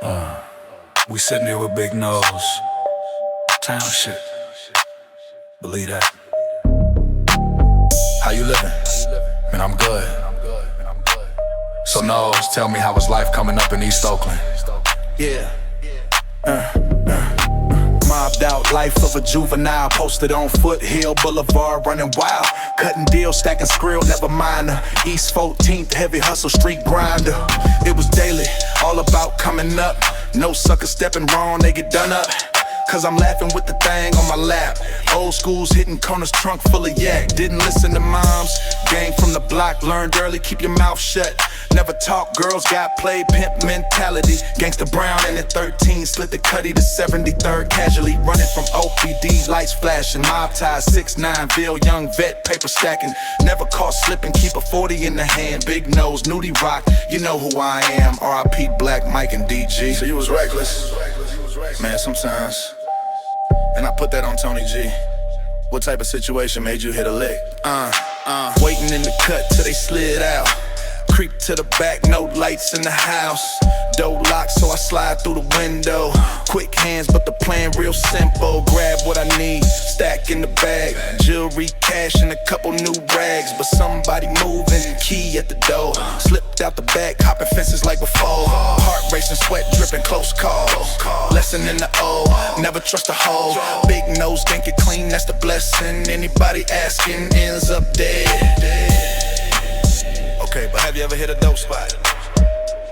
We sitting here with Big Nose. Town shit. Believe that. How you living? Man, I'm good. So Nose, tell me how was life coming up in East Oakland? Yeah. Mobbed out, life of a juvenile. Posted on Foothill Boulevard, running wild. Cutting deals, stacking skrill, never mind. East 14th, heavy hustle, street grinder. It was daily, all about coming up. No sucker stepping wrong, they get done up. Cause I'm laughing with the thing on my lap. Old schools hitting corners, trunk full of yak. Didn't listen to moms, gang from the block. Learned early, keep your mouth shut. Never talk, girls got played, pimp mentality. Gangsta Brown and at 13, slid the cutty to 73rd. Casually running from OPD, lights flashing. Mob ties, 6'9", Ville, young vet, paper stacking. Never caught slipping, keep a 40 in the hand. Big Nose, Nudie Rock, you know who I am. R.I.P. Black Mike and DG. So you was reckless? Man, sometimes. And I put that on Tony G. What type of situation made you hit a lick? Waiting in the cut till they slid out. Creep to the back, no lights in the house. Door locked, so I slide through the window. Quick hands, but the plan real simple. Grab what I need, stack in the bag. Jewelry, cash, and a couple new rags. But somebody moving, key at the door. Slipped out the back, hopping fences like before. Heart racing, sweat dripping, close call. Lesson in the O, never trust a hoe. Big Nose, think it clean, that's the blessing. Anybody asking ends up dead. Okay, but have you ever hit a dope spot?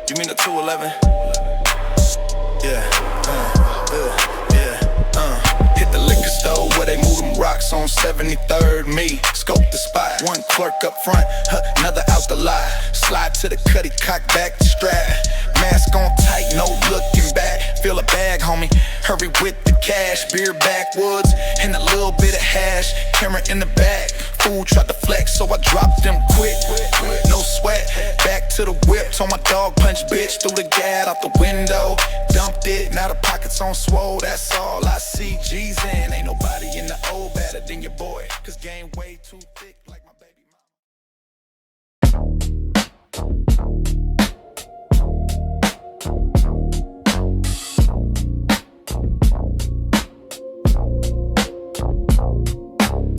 You mean a 211? Hit the liquor store where they move them rocks on 73rd. Me, scope the spot. One clerk up front, another out the lot. Slide to the cutty, cock back the strap. Mask on tight, no looking back. Fill a bag, homie, hurry with the cash. Beer backwoods, and a little bit of hash. Camera in the back, fool tried to flex, so I dropped them quick. No sweat, back to the whip. Told my dog punch bitch through the gate out the window. Dumped it, now the pockets on swole, that's all I see. G's in, ain't nobody in the O better than your boy. Cause game way too thick like my baby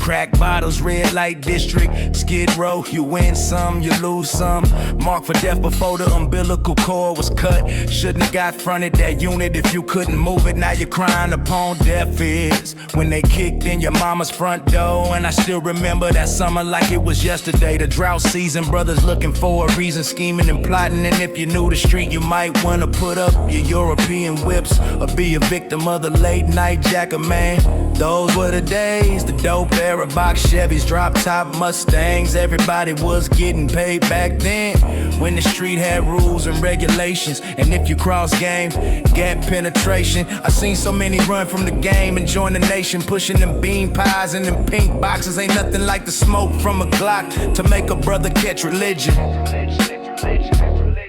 Crack bottles, red light district, Skid Row, you win some, you lose some. Marked for death before the umbilical cord was cut. Shouldn't have got fronted that unit if you couldn't move it. Now you're crying upon deaf ears when they kicked in your mama's front door. And I still remember that summer like it was yesterday. The drought season, brothers looking for a reason, scheming and plotting. And if you knew the street, you might wanna put up your European whips or be a victim of the late night jacker, man. Those were the days, the dope era, box Chevys, drop top Mustangs. Everybody was getting paid back then when the street had rules and regulations. And if you cross game, gap penetration. I seen so many run from the game and join the nation, pushing them bean pies and them pink boxes. Ain't nothing like the smoke from a Glock to make a brother catch religion.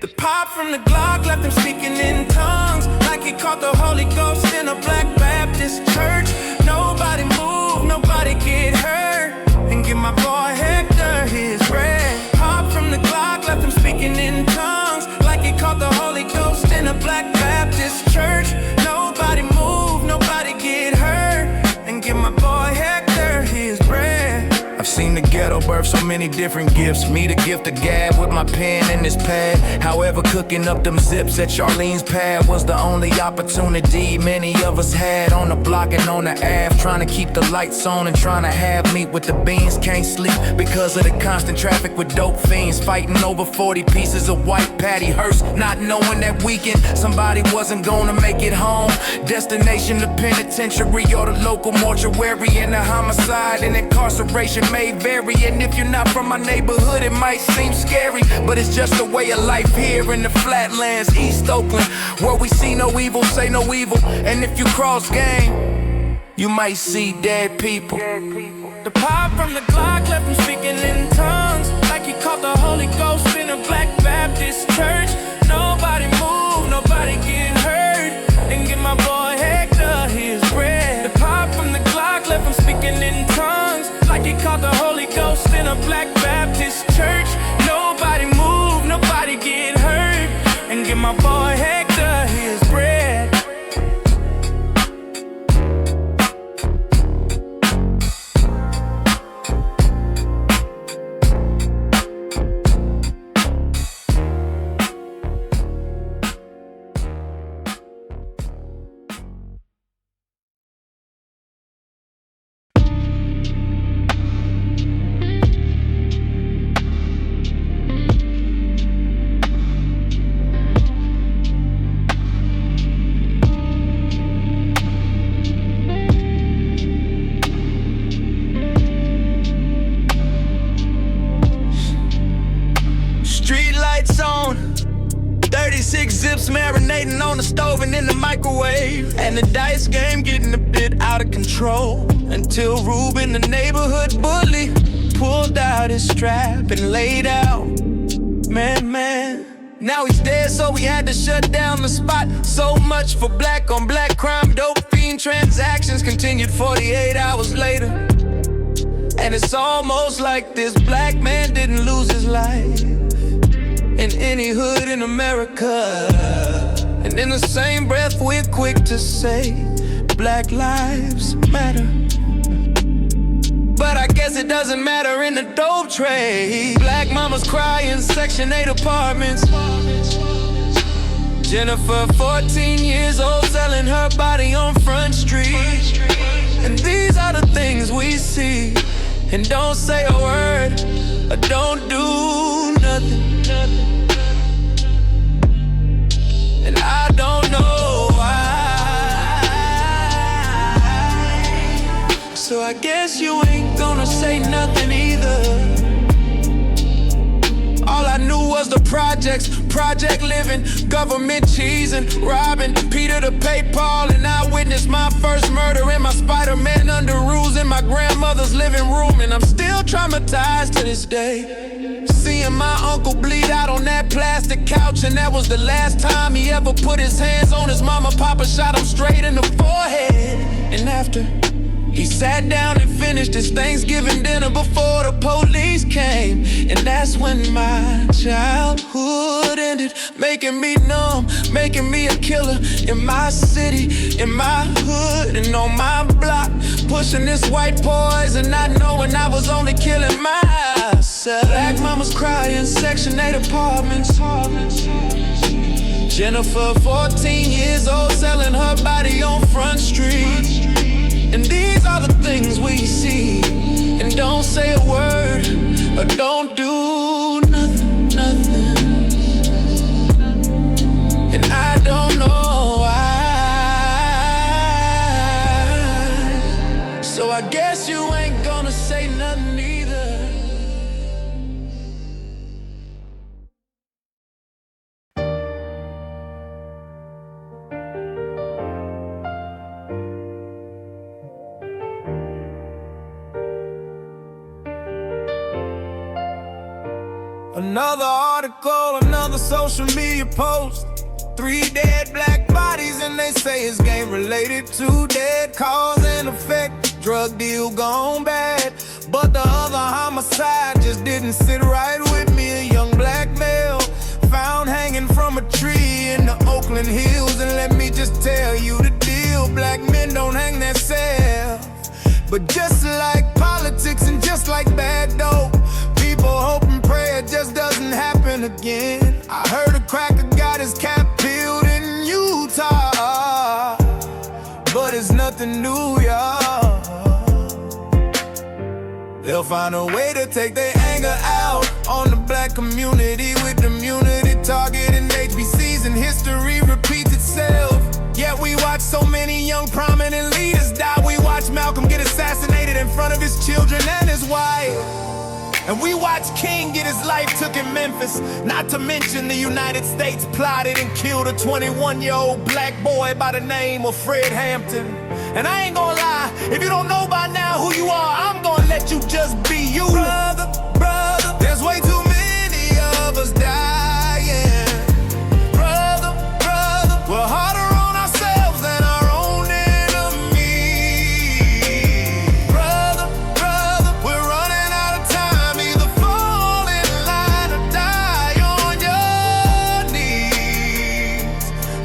The pop from the Glock left him speaking in tongues like he caught the Holy Ghost in a Black Baptist church. Nobody move, nobody get hurt, and give my boy Hector his bread. Pop from the Glock left him speaking in tongues like he caught the Holy Ghost in a Black Baptist church. Nobody move, nobody get hurt, and give my boy Hector his bread. I've seen the ghetto birth so many different gifts. Me the gift of gab with my pen and this pad. However, cooking up them zips at Charlene's pad was the only opportunity many of us had on the block and on the Ave. Trying to keep the lights on and trying to have meat with the beans. Can't sleep because of the constant traffic with dope fiends. Fighting over 40 pieces of white patty hearse, not knowing that weekend somebody wasn't gonna make it home. Destination the penitentiary or the local mortuary. And the homicide and incarceration may vary. And if you're not from my neighborhood, it might seem scary, but it's just a way of life here in the flatlands, East Oakland, where we see no evil, say no evil. And if you cross game, you might see dead people. The pop from the Glock left him speaking in tongues like he caught the Holy Ghost in a Black Baptist church. Nobody move, nobody get hurt, and give my boy Hector his bread. The pop from the Glock left him speaking in tongues like he caught the Holy Ghost in a Black Baptist church. Nobody move, nobody get hurt, and give my boy Hector his bread. 36 zips marinating on the stove and in the microwave. And the dice game getting a bit out of control. Until Ruben, the neighborhood bully, pulled out his strap and laid out. Man. Now he's dead, so we had to shut down the spot. So much for black on black crime. Dope fiend transactions continued 48 hours later. And it's almost like this black man didn't lose his life in any hood in America. And in the same breath we're quick to say Black Lives Matter. But I guess it doesn't matter in the dope trade. Black mamas cry in Section 8 apartments. Jennifer, 14 years old, selling her body on Front Street. And these are the things we see. And don't say a word, or don't do nothing. And I don't know why. So I guess you ain't gonna say nothing either. All I knew was the projects, project living, government cheesing, robbing Peter to pay Paul. And I witnessed my first murder in my Spider-Man under rules in my grandmother's living room. And I'm still traumatized to this day, seeing my uncle bleed out on that plastic couch. And that was the last time he ever put his hands on his mama. Papa shot him straight in the forehead. And after he sat down and finished his Thanksgiving dinner before the police came. And that's when my childhood ended, making me numb, making me a killer in my city, in my hood, and on my block, pushing this white poison, not knowing I was only killing myself. Black mamas cry in Section 8 apartments. Jennifer, 14 years old, selling her body on Front Street. And these are the things we see. And don't say a word, or don't do nothing. And I don't know why. So I guess you ain't gonna say nothing either. Another article, another social media post. 3 dead black bodies and they say it's gang related. 2 dead, cause and effect, drug deal gone bad. But the other homicide just didn't sit right with me. A young black male found hanging from a tree in the Oakland Hills. And let me just tell you the deal, black men don't hang themselves. But just like politics and just like bad dope, people hope and pray it just doesn't happen again. I heard a cracker got his cap peeled in Utah, but it's nothing new, y'all. They'll find a way to take their anger out on the black community with immunity targeting HBCs, and history repeats itself. Yet we watch so many young prominent leaders die. We watch Malcolm get assassinated in front of his children and his wife. And we watched King get his life took in Memphis. Not to mention the United States plotted and killed a 21-year-old black boy by the name of Fred Hampton. And I ain't gonna lie, if you don't know by now who you are, I'm gonna let you just be you. Brother, there's way too many of us dying. Brother, we're harder on ourselves than our own enemies. Brother, we're running out of time. Either fall in line or die on your knees.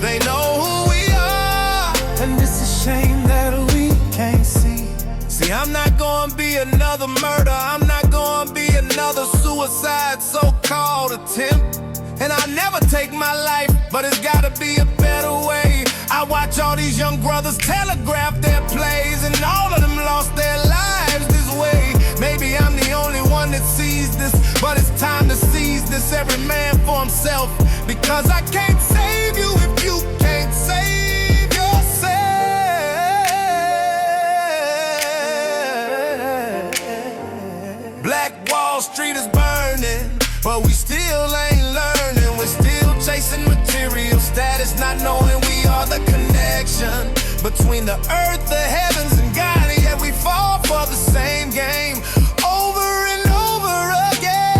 They know who we are, and it's a shame that we can't see. See, I'm not gonna be another murder. I'm not gonna be another suicide so-called attempt. And I never take my life, but it's gotta be a better way. I watch all these young brothers telegraph their plays, and all of them lost their lives this way. Maybe I'm the only one that sees this, but it's time to seize this, every man for himself. Because I can't save you if you can't save yourself. Black Wall Street is burning, but we still ain't learning. We're still chasing material status, not knowing we are the connection between the earth, the heavens, and God. And yet we fall for the same game over and over again.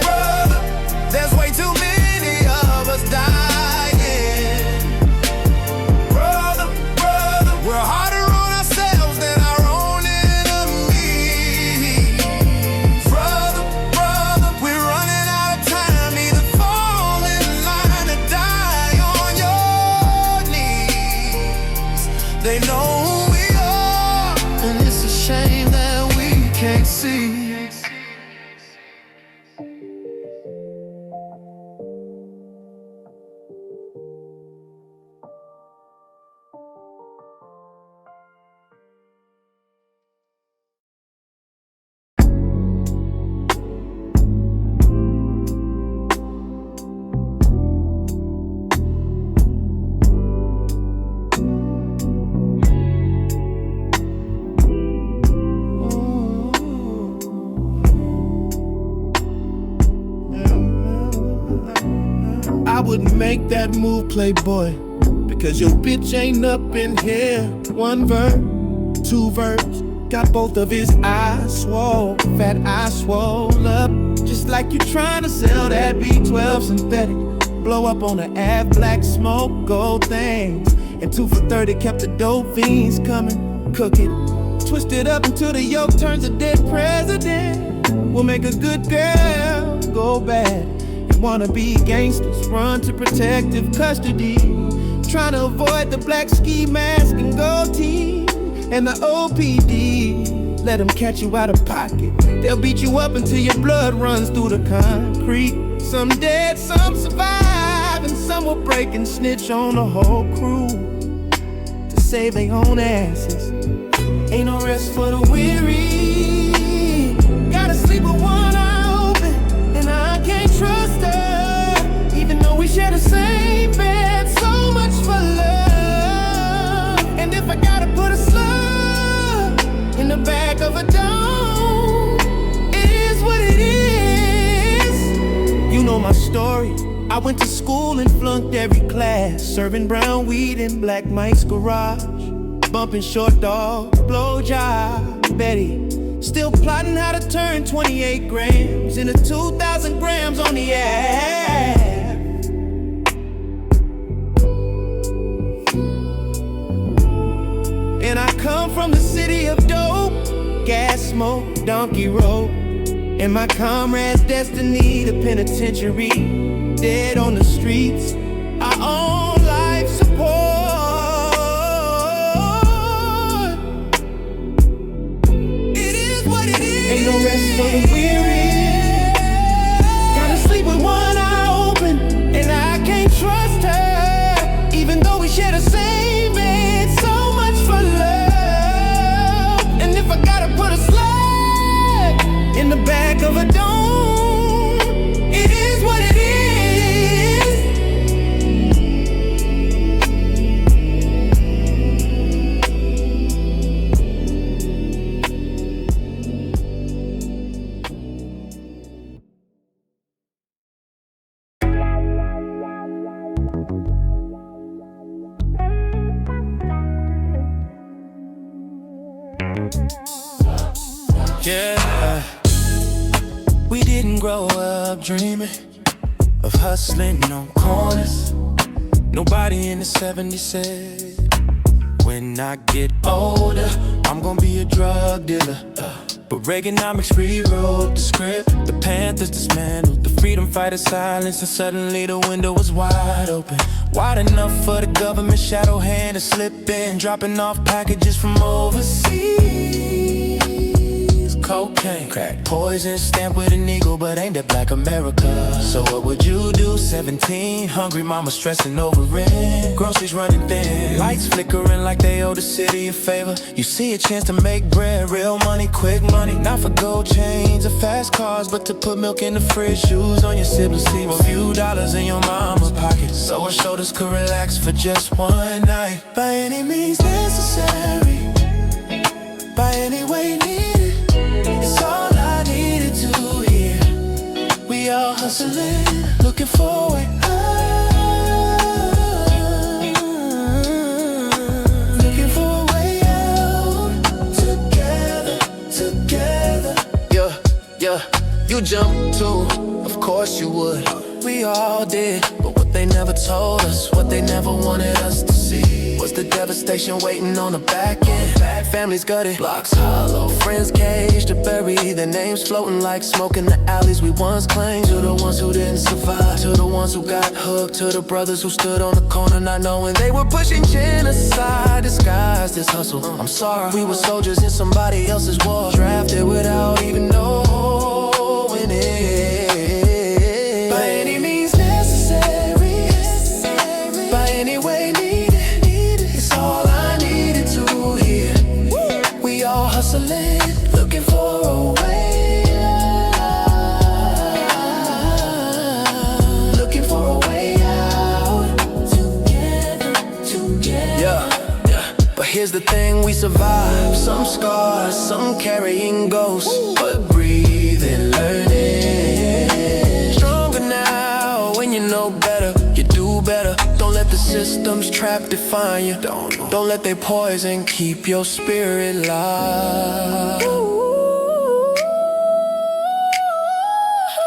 Brother, there's way too many of us dying. Brother, we're harder on ourselves than our own enemies. Brother, we're running out of time. Either fall in line or die on your knees. They know who we are, and it's a shame that we can't see. I wouldn't make that move, playboy, because your bitch ain't up in here. One verse, two verse, got both of his eyes swole, fat eyes swole up, just like you trying to sell that B12 synthetic. Blow up on the Ave, black smoke, gold things, and 2 for 30 kept the dope fiends coming. Cook it, twist it up until the yolk turns a dead president. We'll make a good girl go bad. Wannabe gangsters run to protective custody, trying to avoid the black ski mask and gold tee and the OPD. Let them catch you out of pocket. They'll beat you up until your blood runs through the concrete. Some dead, some survive, and some will break and snitch on the whole crew to save their own asses. Ain't no rest for the weary. Gotta sleep with one eye open, and I can't trust her. Even though we share the same bed, so much for love. And if I gotta put a slug in the back of a dome, it is what it is. You know my story. I went to school and flunked every class, serving brown weed in Black Mike's garage, bumping short dog, blow job, Betty. Still plotting how to turn 28 grams into 2,000 grams on the app. And I come from the city of dope, gas smoke, donkey road, and my comrade's destiny, the penitentiary, dead on the streets, our own life support. Ain't no rest for the weary. Gotta sleep with one eye open, and I can't trust her. Even though we share the same bed, so much for love. And if I gotta put a slug in the back of a dome, it is what it is. Yeah, we didn't grow up dreaming of hustling on corners. Nobody in the 70s said, when I get older, I'm gonna be a drug dealer. But Reaganomics rewrote the script. The Panthers dismantled the freedom fighters' silence, and suddenly the window was wide open. Wide enough for the government shadow hand to slip in, dropping off packages from overseas. Cocaine, crack, poison stamped with an eagle, but ain't that black America? So what would you do? 17, hungry mama stressing over rent, groceries running thin, lights flickering like they owe the city a favor. You see a chance to make bread, real money, quick money, not for gold chains or fast cars, but to put milk in the fridge, shoes on your siblings' feet, a few dollars in your mama's pocket, so her shoulders could relax for just one night. By any means necessary, by any way needed, it's all I needed to hustling, looking for a way out. Looking for a way out. Together. Yeah, you jumped too, of course you would. We all did, but what they never told us, what they never wanted us to see, was the devastation waiting on the back end. Families gutted, blocks hollow, friends caged to bury their names floating like smoke in the alleys we once claimed. To the ones who didn't survive, to the ones who got hooked, to the brothers who stood on the corner not knowing they were pushing genocide disguised as hustle. I'm sorry, we were soldiers in somebody else's war, drafted without even knowing it. By any means necessary, by any way needed, it's all I needed to hear. We all hustling, looking for a way out. Looking for a way out. Together. Yeah. But here's the thing, we survived. Some scars, some carrying ghosts, but breathing, learning. Stronger now when you know better, you do better. Don't let the system's trap define you. Don't let their poison keep your spirit alive.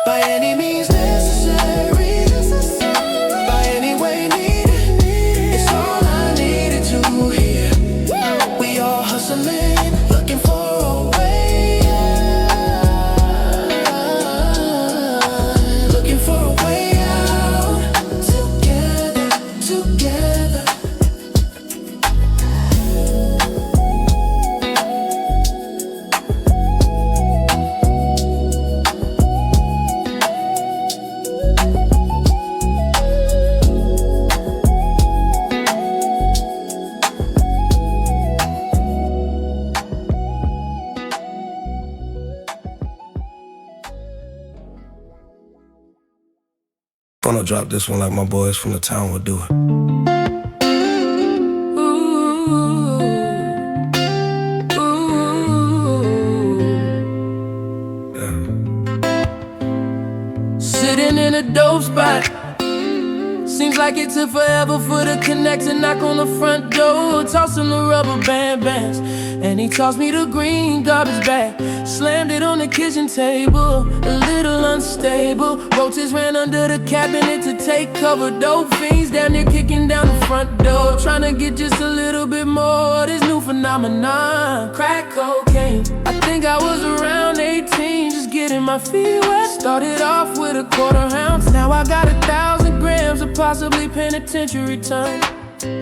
By any means necessary, by any way needed, it's all I needed to hear. We all hustling, looking for a way out. Looking for a way out. Together. Gonna drop this one like my boys from the town would do it. Sitting in a dope spot. Seems like it took forever for the connect to knock on the front door. Tossing the rubber bands, and he tossed me the green garbage bag. Slammed it on the kitchen table, a little unstable. Roaches ran under the cabinet to take cover. Dope fiends down there kicking down the front door, trying to get just a little bit more of this new phenomenon, crack cocaine. I think I was around 18, just getting my feet wet. Started off with a quarter ounce, now I got 1,000 grams of possibly penitentiary time.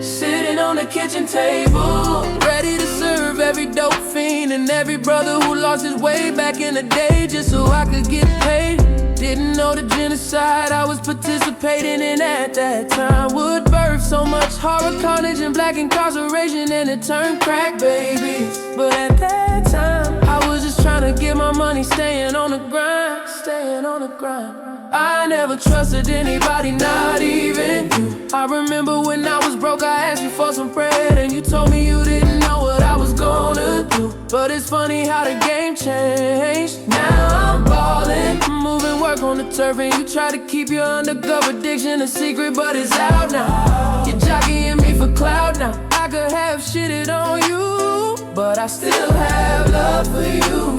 Sitting on the kitchen table, ready to serve every dope fiend and every brother who lost his way back in the day just so I could get paid. Didn't know the genocide I was participating in at that time would birth so much horror, carnage, and black incarceration, and it turned crack babies. But at that time, I was just trying to get my money, staying on the grind. I never trusted anybody, not even you. I remember when I was broke, I asked you for some bread, and you told me you didn't know what I was gonna do. But it's funny how the game changed. Now I'm ballin', moving work on the turf, and you try to keep your undercover addiction a secret, but it's out now. You're jockeying me for clout now. I could have shitted on you, but I still have love for you.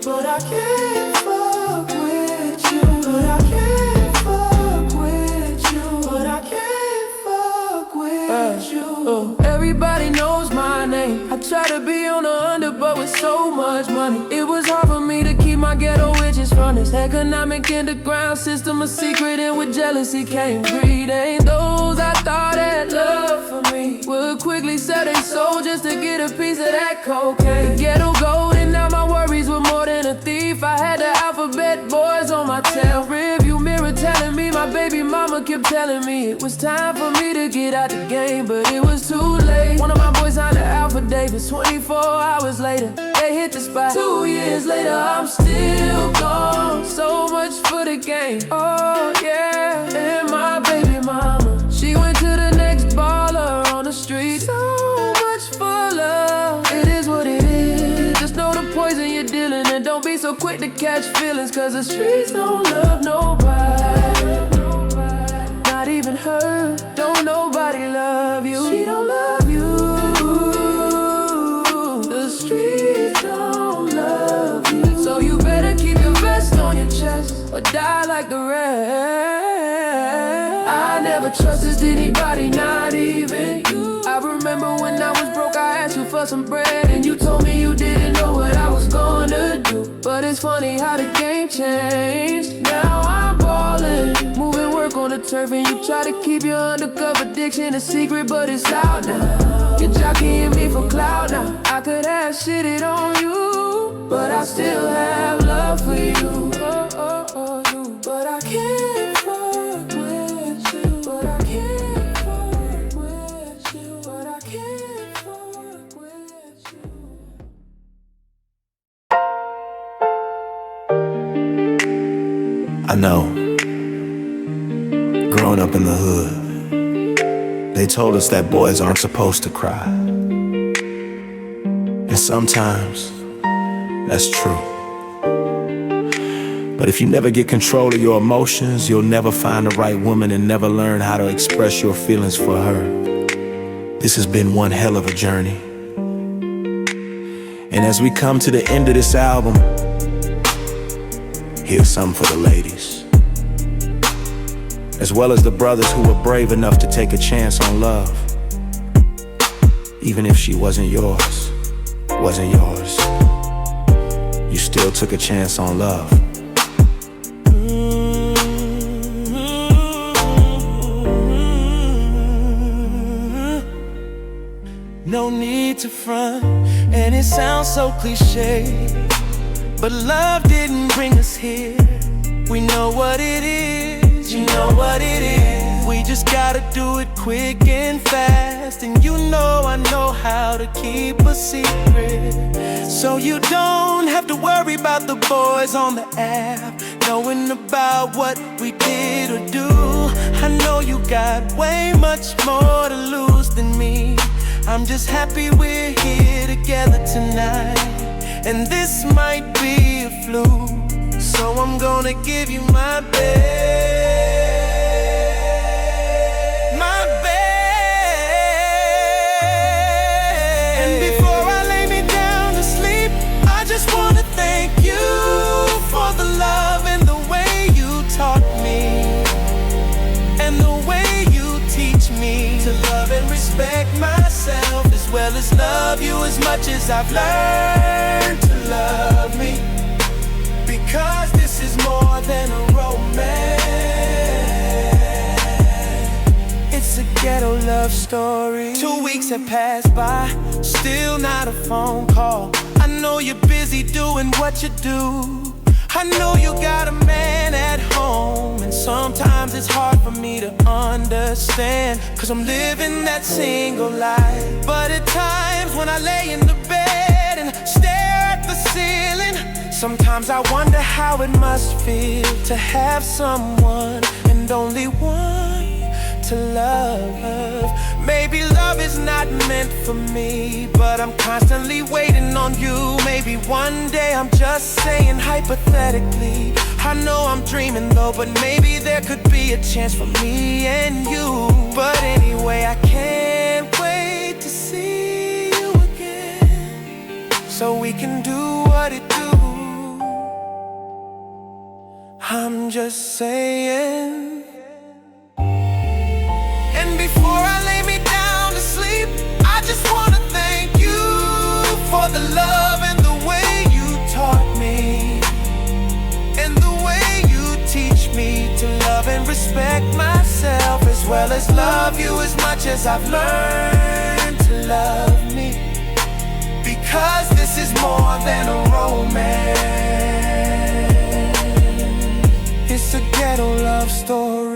But I can't fuck with you. But I can't fuck with you. But I can't fuck with you. Everybody knows my name. I try to be on the under, but with so much money, it was hard for me to keep my ghetto witches from this economic underground system a secret, and with jealousy came greed. Ain't those I thought had love for me would quickly sell their soul just to get a piece of that cocaine. The ghetto gold, and now my worries were more than a thief. I had the alphabet boys on my tail. Rearview mirror telling me my baby mama kept telling me it was time for me to get out the game, but it was too late. One of my boys signed the Alpha Davis. 24 hours later, they hit the spot. 2 years later, I'm still gone. So much for the game. Oh yeah, and my baby mama, she went to the next baller on the street. So much for love. It is what it is. Just know the poison you're dealing in. Don't be be so quick to catch feelings, cause the streets don't love nobody. Not even her, don't nobody love you. She don't love you. The streets don't love you. So you better keep your vest on your chest or die like the rest. I never trusted anybody, not even you. I remember when I was broke, I asked you for some bread, and you told me you didn't know what I was gonna do. But it's funny how the game changed. Now I'm ballin', moving work on the turf, and you try to keep your undercover addiction a secret, but it's out now. You're jockeying me for clout now. I could have shitted on you, but I still have love for you. But I can't fuck with you. But I can't fuck with you. But I can't fuck with you. I know. Growing up in the hood, they told us that boys aren't supposed to cry. And sometimes, that's true. But if you never get control of your emotions, you'll never find the right woman and never learn how to express your feelings for her. This has been one hell of a journey. And as we come to the end of this album, here's some for the ladies, as well as the brothers who were brave enough to take a chance on love, even if she wasn't yours, you still took a chance on love. No need to front, and it sounds so cliche, but love didn't bring us here. We know what it is, you know what it is. We just gotta do it quick and fast, and you know I know how to keep a secret. So you don't have to worry about the boys on the app knowing about what we did or do. I know you got way much more to lose than me. I'm just happy we're here together tonight, and this might be a fluke, so I'm gonna give you my best, my best. And before I lay me down to sleep, I just wanna thank you for the love and the way you taught me, and the way you teach me to love and respect myself, as well as love you as much as I've learned to love me. Because this is more than a romance, it's a ghetto love story. 2 weeks have passed by, still not a phone call. I know you're busy doing what you do. I know you got a man at home, and sometimes it's hard for me to understand, cause I'm living that single life. But at times when I lay in the bed and stare at the ceiling, sometimes I wonder how it must feel to have someone and only one to love. Maybe love is not meant for me, but I'm constantly waiting on you. Maybe one day, I'm just saying hypothetically. I know I'm dreaming though, but maybe there could be a chance for me and you. But anyway, I can't wait to see you again, so we can do what it do. I'm just saying. And before I lay me down to sleep, I just wanna thank you for the love and the way you taught me, and the way you teach me to love and respect myself, as well as love you as much as I've learned to love me. Because this is more than a romance, it's a ghetto love story.